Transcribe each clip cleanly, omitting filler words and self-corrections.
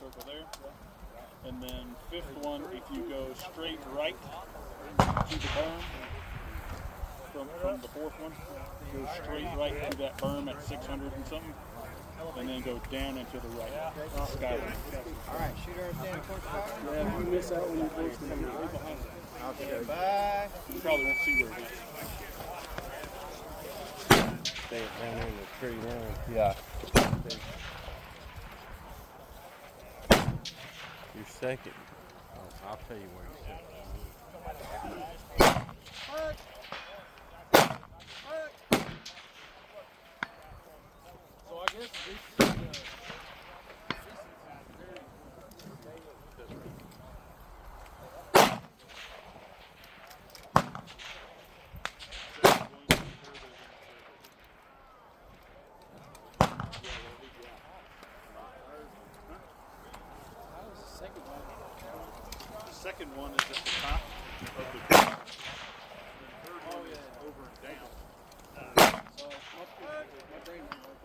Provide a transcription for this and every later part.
circle there. And then fifth one, if you go straight right to the berm from the fourth one, go straight right to that berm at 600 and something, and then go down and to the right. Skyline. All right, shooter understand course fire. Yeah, if you miss that one, you're supposed to be right behind it. Okay, bye. You probably won't see where it is. Stay it down there in the tree line. Yeah. Your second. I'll tell you where you're second. So I guess this the second one is at the top of the green. The third one is over and down. So my brain didn't work.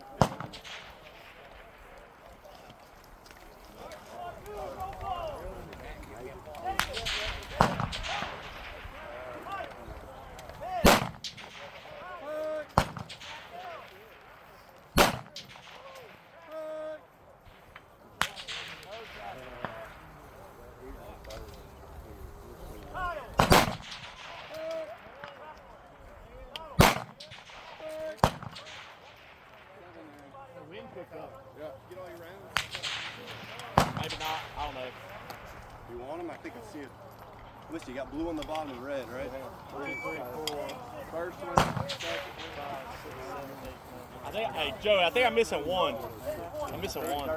Yeah, get all your rounds. Maybe not. I don't know. You want them? I think I see it. Listen, you got blue on the bottom and red, right? 3, 3, 4. First one, second one, 5, 6, 7, 8, 9. Hey, Joe, I think I'm missing one. I'm missing one.